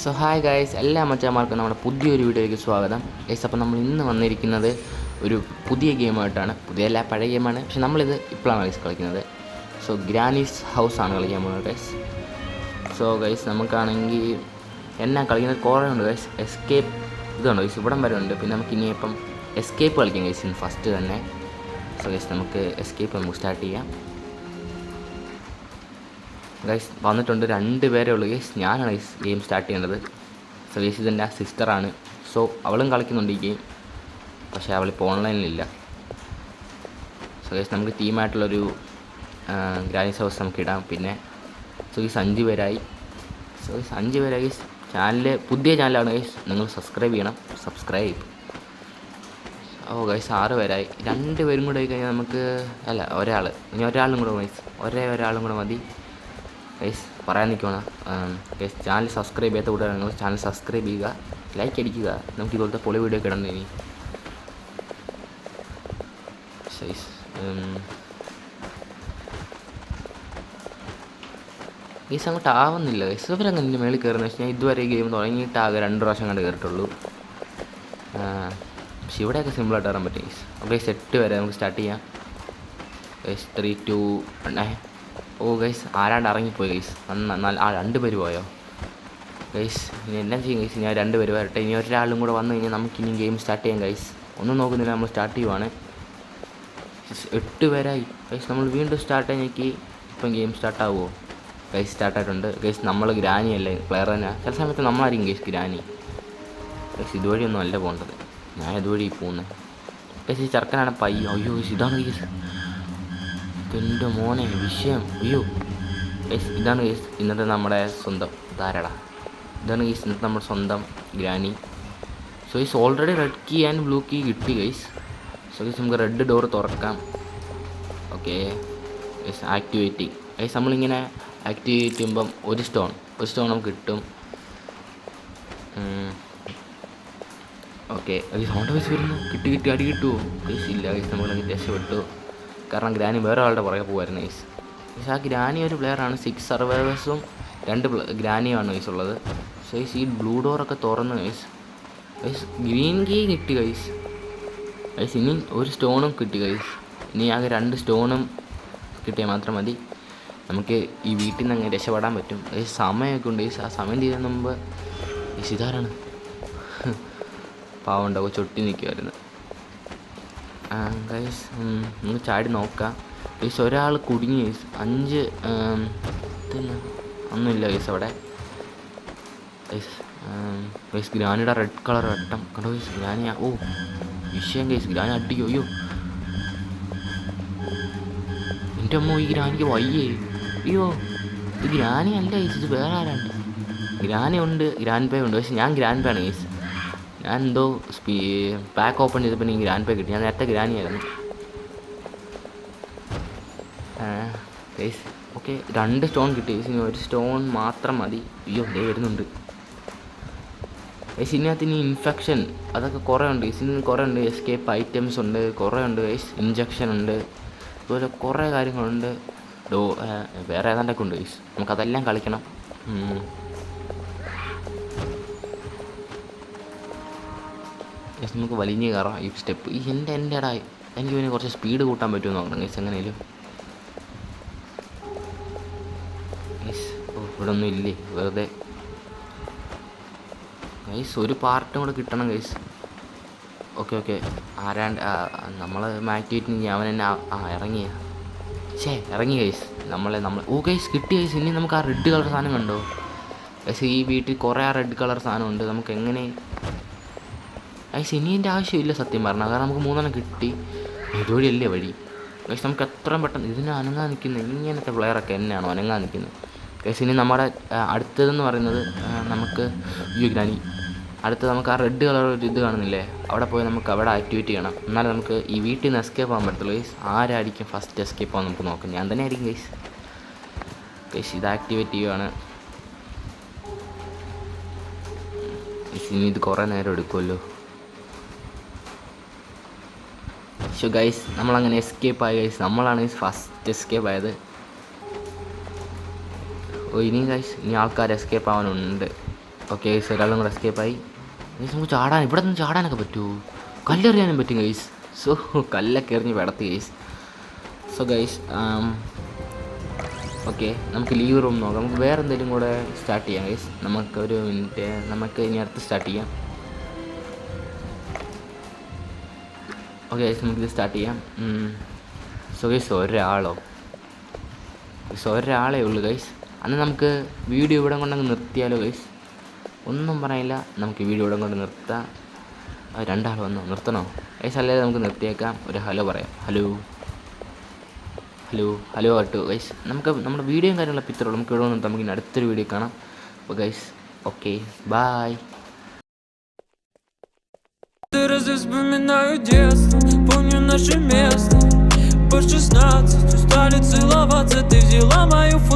So hi guys, എല്ലാ മച്ചാന്മാർക്കും നമ്മുടെ പുതിയൊരു വീഡിയോയിലേക്ക് സ്വാഗതം. ഗൈസ്, അപ്പോൾ നമ്മൾ ഇന്ന് വന്നിരിക്കുന്നത് ഒരു പുതിയ ഗെയിമായിട്ടാണ്. പുതിയല്ല, പഴയ ഗെയിമാണ്. പക്ഷെ നമ്മളിത് ഇപ്പോഴാണ് ഗൈസ് കളിക്കുന്നത്. സോ ഗ്രാനീസ് ഹൗസാണ് കളിക്കാൻ പോകുന്നത് ഗൈസ്. സോ ഗൈസ്, നമുക്കാണെങ്കിൽ എന്നാ കളിക്കുന്നത് കുറേ ഉണ്ട് ഗൈസ്. എസ്കേപ്പ് ഇതുണ്ട് ഗൈസ്, ഇവിടം വരെ ഉണ്ട്. പിന്നെ നമുക്ക് ഇനിയിപ്പം എസ്കേപ്പ് കളിക്കാം ഗൈസ് ഇന്ന് ഫസ്റ്റ് തന്നെ. സോ ഗൈസ്, നമുക്ക് എസ്കേപ്പ് നമുക്ക് സ്റ്റാർട്ട് ചെയ്യാം. ഗൈസ് വന്നിട്ടുണ്ട്, 2 പേരേ ഉള്ളൂ ഗൈസ്. ഞാനാണ് ഗൈസ് ഗെയിം സ്റ്റാർട്ട് ചെയ്യേണ്ടത്. സോ ഗൈസ്, ഇതെൻ്റെ സിസ്റ്ററാണ്. സോ അവളും കളിക്കുന്നുണ്ട് ഈ ഗെയിം, പക്ഷേ അവളിപ്പോൾ ഓൺലൈനിലില്ല. സോ ഗൈസ്, നമുക്ക് ടീമായിട്ടുള്ളൊരു ഗ്രാനീസ് ഹൗസ് നമുക്ക് ഇടാം. പിന്നെ സോ ഗൈസ് 5 പേരായി. സോ ഗൈസ് 5 പേരായി ഗൈസ്. പുതിയ ചാനലാണ് ഗൈസ്, നിങ്ങൾ സബ്സ്ക്രൈബ് ചെയ്യണം. സബ്സ്ക്രൈബ്. ഓ ഗൈസ് 6 പേരായി. 2 പേരും കൂടെ ആയി കഴിഞ്ഞാൽ നമുക്ക് ഇനി ഒരാളും കൂടെ ഗൈസ്, ഒരാളും കൂടെ മതി ഗൈസ്. പറയാൻ നിൽക്കണം ഗൈസ്, ചാനൽ സബ്സ്ക്രൈബ് ചെയ്യാത്ത കൂടെ നിങ്ങൾ ചാനൽ സബ്സ്ക്രൈബ് ചെയ്യുക, ലൈക്ക് അടിക്കുക. നമുക്ക് ഇതുപോലത്തെ പൊളി വീഡിയോ ഒക്കെ ഇടണം ഇനി. ഗൈസ് അങ്ങോട്ട് ആവുന്നില്ല ഗൈസ്. ഇവരങ്ങനെ എൻ്റെ മേളിൽ കയറുന്നത് വെച്ച് കഴിഞ്ഞാൽ ഇതുവരെ ഗെയിം തുടങ്ങിയിട്ടാകെ 2 പ്രാവശ്യം കണ്ട് കയറിയിട്ടുള്ളൂ. പക്ഷെ ഇവിടെയൊക്കെ സിമ്പിളായിട്ട് കയറാൻ പറ്റും ഗൈസ്. ഗൈസ് 8 വരെ നമുക്ക് സ്റ്റാർട്ട് ചെയ്യാം ഗൈസ്. 3, 2, 1. ഓ ഗൈസ്, ആരാണ്ട് ഇറങ്ങിപ്പോയി ഗൈസ്. 2 പേര് പോയോ ഗൈസ്? ഇനി എല്ലാം ചെയ്യും ഗൈസ്. ഞാൻ 2 പേര് വരട്ടെ. ഇനി ഒരാളും കൂടെ വന്നു കഴിഞ്ഞാൽ നമുക്കിനി ഗെയിം സ്റ്റാർട്ട് ചെയ്യാം ഗൈസ്. ഒന്നും നോക്കുന്നില്ല, നമ്മൾ സ്റ്റാർട്ട് ചെയ്യുവാണ്. 8 പേരായി ഗൈസ്. നമ്മൾ വീണ്ടും സ്റ്റാർട്ട് ചെയ്യാൻ ഇപ്പം ഗെയിം സ്റ്റാർട്ടാവുമോ ഗൈസ്? സ്റ്റാർട്ടായിട്ടുണ്ട് ഗൈസ്. നമ്മൾ ഗ്രാനി അല്ലേ പ്ലെയർ തന്നെ. ചില സമയത്ത് നമ്മളായിരിക്കും ഗൈസ് ഗ്രാനി ഗൈസ്. ഇതുവഴിയൊന്നും അല്ല പോകേണ്ടത്, ഞാൻ ഇതുവഴി പോകുന്നത് ഗൈസ്. ഈ ചെറുക്കനാണ് അയ്യോ ഗൈസ്, ഇതാണ് ഗൈസ്. എൻ്റെ മോനെ വിഷയം. അയ്യോ ഗൈസ്, ഇതാണ് ഗൈസ് ഇന്നത്തെ നമ്മുടെ സ്വന്തം ഇതാണ് ഗൈസ് ഇന്നത്തെ നമ്മുടെ സ്വന്തം granny. So guys, already red key and blue key കിട്ടി ഗൈസ്. സോ ഗൈസ്, നമുക്ക് റെഡ് ഡോർ തുറക്കാം. Okay guys, activating guys. നമ്മളിങ്ങനെ ആക്ടിവേറ്റ് ചെയ്യുമ്പം ഒരു സ്റ്റോൺ നമുക്ക് കിട്ടും. ഓക്കെ ഗൈസ്, സൗണ്ട് വൈസ് വരുന്നു. കിട്ടി അടി കിട്ടുമോ ഗൈസ്? ഇല്ല ഗൈസ്, നമ്മളങ്ങനെ രക്ഷപ്പെട്ടു. കാരണം ഗ്രാനി വേറെ ആളുടെ പുറകെ പോകുമായിരുന്നു ഗൈസ്. പക്ഷേ ആ ഗ്രാനി ഒരു പ്ലെയറാണ്. 6 സർവൈവേഴ്സും 2 ഗ്രാനിയുമാണ് ഗൈസ് ഉള്ളത്. സോ ഗൈസ്, ഈ ബ്ലൂ ഡോറൊക്കെ തുറന്ന് ഗൈസ്. ഗ്രീൻ കീ കിട്ടി ഗൈസ്. ഇനി ഒരു സ്റ്റോണും കിട്ടി ഗൈസ്. ഇനി ആകെ 2 സ്റ്റോണും കിട്ടിയാൽ മാത്രം മതി. നമുക്ക് ഈ വീട്ടിൽ നിന്ന് അങ്ങ് രക്ഷപ്പെടാൻ പറ്റും ഗൈസ്. സമയമൊക്കെ ഉണ്ട് ഗൈസ്. ആ സമയം തീരുന്ന മുമ്പ് ഗൈസ് ഇതാരാണ് പാവണ്ടോ ചൊട്ടി നിൽക്കുമായിരുന്നു ഗൈസ്. നമുക്ക് ചാടി നോക്കാം ഗൈസ്. ഒരാൾ കുടുങ്ങി ഗൈസ്. 5 ഒന്നുമില്ല ഗൈസ് അവിടെ ഗൈസ്. ഗ്രാനിയുടെ റെഡ് കളർ വെട്ടം കണ്ടോ ഗൈസ്? ഗ്രാനി ഓ വിഷയം ഗൈസ്. ഗ്രാനി അടിക്കോ? അയ്യോ എൻ്റെ അമ്മ, ഈ ഗ്രാനിക്ക് വയ്യേ. അയ്യോ, ഇത് ഗ്രാനി അല്ല ഗൈസ്, ഇത് വേറെ ആരാണ്ട്. ഗ്രാനി ഉണ്ട്, ഗ്രാൻഡ് പേ ഉണ്ട്. പക്ഷെ ഞാൻ ഗ്രാൻഡ് പേ ആണ് ഗൈസ്. ഞാൻ എന്തോ പാക്ക് ഓപ്പൺ ചെയ്തപ്പോൾ എനിക്ക് ഗ്രാൻഡ് പേ കിട്ടി. ഞാൻ നേരത്തെ ഗ്രാനിയായിരുന്നു ഗൈസ്. ഓക്കെ, 2 സ്റ്റോൺ കിട്ടി ഗൈസ്. ഇനി 1 സ്റ്റോൺ മാത്രം മതി. അയ്യോ ദേ വരുന്നുണ്ട് ഗൈസ്. ഇതിനകത്ത് ഇനി ഇൻഫെക്ഷൻ അതൊക്കെ കുറേ ഉണ്ട് ഗൈസ്. ഇനി കുറേ ഉണ്ട്. എസ്കേപ്പ് ഐറ്റംസ് ഉണ്ട്, കുറേ ഉണ്ട് ഗൈസ്. ഇഞ്ചക്ഷൻ ഉണ്ട്, അതുപോലെ കുറേ കാര്യങ്ങളുണ്ട്. വേറെ ഏതാണ്ടൊക്കെ ഉണ്ട് ഗൈസ്. നമുക്കതെല്ലാം കളിക്കണം. നമുക്ക് വലിഞ്ഞ് കയറാം ഈ സ്റ്റെപ്പ്. എൻ്റെ എനിക്ക് പിന്നെ കുറച്ച് സ്പീഡ് കൂട്ടാൻ പറ്റുമെന്ന് നോക്കണം ഗൈസ് എങ്ങനെയും. ഗൈസ് ഇവിടെ ഒന്നും ഇല്ലേ വെറുതെ ഗൈസ്. ഒരു പാർട്ടും കൂടെ കിട്ടണം ഗൈസ്. ഓക്കെ ആരാണ്ട് നമ്മൾ ആക്ടിവേറ്റ് അവൻ തന്നെ ഇറങ്ങി ഗൈസ്. ഓ ഗൈസ് കിട്ടി ഗൈസ്. ഇനി നമുക്ക് ആ റെഡ് കളർ സാധനം കണ്ടോ ഗൈസ്? ഈ വീട്ടിൽ കുറേ ആ റെഡ് കളർ സാധനമുണ്ട്. നമുക്ക് എങ്ങനെ ഗൈസ് ഇനി എൻ്റെ ആവശ്യമില്ല സത്യം പറഞ്ഞാൽ. കാരണം നമുക്ക് 3 കിട്ടി. ഇതുവഴിയല്ലേ വഴി ഗൈസ്. നമുക്ക് എത്രയും പെട്ടെന്ന് ഇതിനെ അനങ്ങാൻ നിൽക്കുന്നത് ഇങ്ങനത്തെ പ്ലെയറൊക്കെ എന്നെയാണോ അനങ്ങാൻ നിൽക്കുന്നത് ഗൈസ്? ഇനി നമ്മുടെ അടുത്തതെന്ന് പറയുന്നത് നമുക്ക് ഗ്രാനി അടുത്ത് നമുക്ക് ആ റെഡ് കളർ ഒരു ഇത് കാണുന്നില്ലേ, അവിടെ പോയി നമുക്ക് അവിടെ ആക്ടിവേറ്റ് ചെയ്യണം. എന്നാലും നമുക്ക് ഈ വീട്ടിൽ നിന്ന് എസ്കേപ്പ് ആകാൻ പറ്റത്തുള്ളൂ ഗൈസ്. ആരായിരിക്കും ഫസ്റ്റ് എസ്കേപ്പ് ആകാൻ നമുക്ക് നോക്കാം. ഞാൻ തന്നെ ആയിരിക്കും ഗൈസ്. ഇത് ആക്ടിവേറ്റ് ചെയ്യുകയാണ്. ഇനി ഇത് കുറേ നേരം എടുക്കുമല്ലോ. സോ ഗൈസ്, നമ്മളങ്ങനെ എസ്കേപ്പ് ആയി ഗൈസ്. നമ്മളാണ് ഗൈസ് ഫസ്റ്റ് എസ്കേപ്പ് ആയത്. ഇനി ഗൈസ് ഇനി ആൾക്കാർ എസ്കേപ്പ് ആവാനുണ്ട്. ഓക്കെ ഗൈസ്, ഒരാളും കൂടെ എസ്കേപ്പായി. ഗൈസ് നമുക്ക് ചാടാൻ, ഇവിടെ നിന്ന് ചാടാനൊക്കെ പറ്റുമോ? കല്ലെറിയാനും പറ്റും ഗൈസ്. സോ കല്ലൊക്കെ എറിഞ്ഞ് വെടത്തി ഗൈസ്. സോ ഗൈസ് ഓക്കെ, നമുക്ക് ലീവ് റൂം നോക്കാം. നമുക്ക് വേറെ എന്തെങ്കിലും കൂടെ സ്റ്റാർട്ട് ചെയ്യാം ഗൈസ്. നമുക്ക് ഒരു മിനിറ്റ്, നമുക്ക് ഇനി അടുത്ത് സ്റ്റാർട്ട് ചെയ്യാം. ഓക്കെ ഗൈസ്, നമുക്കിത് സ്റ്റാർട്ട് ചെയ്യാം. സോ ഗൈസ് ഒരാളേ ഉള്ളൂ ഗൈസ്. അന്ന് നമുക്ക് വീഡിയോ ഇവിടെ കൊണ്ടങ്ങ് നിർത്തിയാലോ ഗൈസ്? ഒന്നും പറയില്ല, നമുക്ക് വീഡിയോ ഇവിടെ കൊണ്ട് നിർത്താം. രണ്ടാൾ വന്നോ? നിർത്തണോ ഗൈസ്? അല്ലാതെ നമുക്ക് നിർത്തിയേക്കാം. ഒരു ഹലോ പറയാം. ഹലോ കേട്ടോ ഗൈസ്. നമുക്ക് നമ്മുടെ വീഡിയോയും കാര്യങ്ങളൊക്കെ ഇത്രയുള്ളൂ. നമുക്ക് ഇവിടെ വന്നിട്ട് നമുക്ക് ഇനി അടുത്തൊരു വീഡിയോ കാണാം. അപ്പോൾ ഗൈസ് ഓക്കെ, ബൈ. Разы вспоминаю детство, помню наше место. По 16 устали целоваться, ты взяла мою футболку.